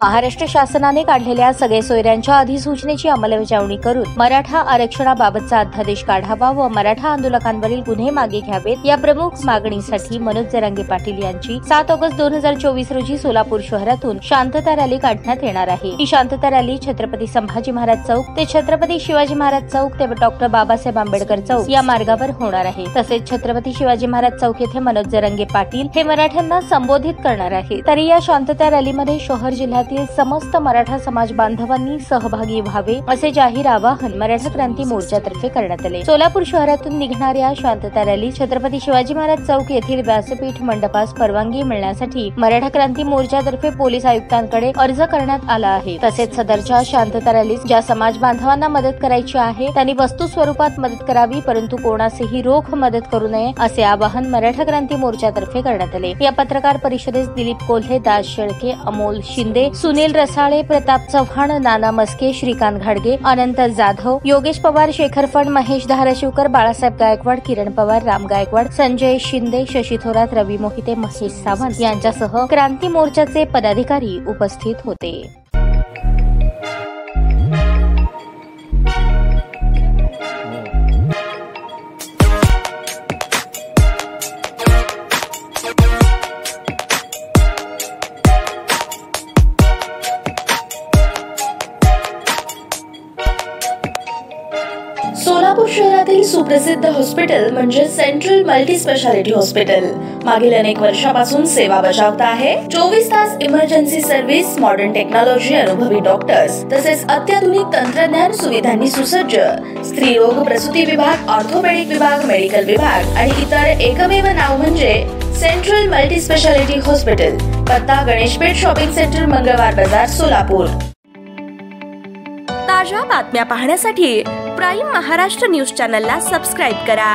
महाराष्ट्र शासनाने काढलेल्या सगळे सोयऱ्यांच्या अधिसूचनेची अंमलबजावणी करून मराठा आरक्षणाबाबतचा अध्यादेश काढावा व मराठा आंदोलकांवरील गुन्हे मागे घ्यावेत या प्रमुख मागणीसाठी मनोज जरांगे पाटील यांची 7 ऑगस्ट 2024 रोजी सोलापूर शहरातून शांतता रॅली काढण्यात येणार आहे। ही शांतता रॅली छत्रपती संभाजी महाराज चौक ते छत्रपती शिवाजी महाराज चौक ते डॉक्टर बाबासाहेब आंबेडकर चौक या मार्गावर होणार आहे। तसेच छत्रपती शिवाजी महाराज चौक येथे मनोज जरांगे पाटील हे मराठ्यांना संबोधित करणार आहेत। तरी या शांतता रॅलीमध्ये शहर जिल्ह्यातील समस्त मराठा समाज बांधवांनी सहभागी व्हावे असे जाहीर आवाहन मराठा क्रांती मोर्चातर्फे करण्यात आले। सोलापूर शहरातून निघणाऱ्या शांतता रॅली छत्रपती शिवाजी महाराज चौक येथील व्यासपीठ मंडपास परवानगी मिळण्यासाठी मराठा क्रांती मोर्चातर्फे पोलीस आयुक्तांकडे अर्ज करण्यात आला आहे। तसेच सदरच्या शांतता रॅलीस ज्या समाज बांधवांना मदत करायची आहे त्यांनी वस्तू स्वरूपात मदत करावी, परंतु कोणासही रोख मदत करू नये असे आवाहन मराठा क्रांती मोर्चातर्फे करण्यात आले। या पत्रकार परिषदेस दिलीप कोल्हे, दास शेळके, अमोल शिंदे, सुनील रसाळे, प्रताप चव्हाण, नाना मस्के, श्रीकांत घाडगे, अनंत जाधव, योगेश पवार, शेखर फड, महेश धाराशिवकर, बाळासाहेब गायकवाड, किरण पवार, राम गायकवाड, संजय शिंदे, शशी थोरात, रवी मोहिते, महेश सावंत यांच्यासह क्रांती मोर्चाचे पदाधिकारी उपस्थित होते। सोलापूर शहरातील सुप्रसिद्ध हॉस्पिटल म्हणजे सेंट्रल मल्टी स्पेशालिटी हॉस्पिटल मागील अनेक वर्षापासून सेवा बजावत आहे। 24 तास इमर्जन्सी सर्व्हिस, मॉडर्न टेक्नॉलॉजी, अनुभवी डॉक्टर्स तसेच अत्याधुनिक तंत्रज्ञान सुविधांनी सुसज्ज स्त्रीरोग प्रसूती विभाग, ऑर्थोपेडिक विभाग, मेडिकल विभाग आणि इतर एकमेव नाव म्हणजे सेंट्रल मल्टी स्पेशालिटी हॉस्पिटल। पत्ता गणेशपेठ शॉपिंग सेंटर, मंगळवार बाजार, सोलापूर। ताज्या बातम्या पाहण्यासाठी प्राईम महाराष्ट्र न्यूज चॅनलला सबस्क्राईब करा।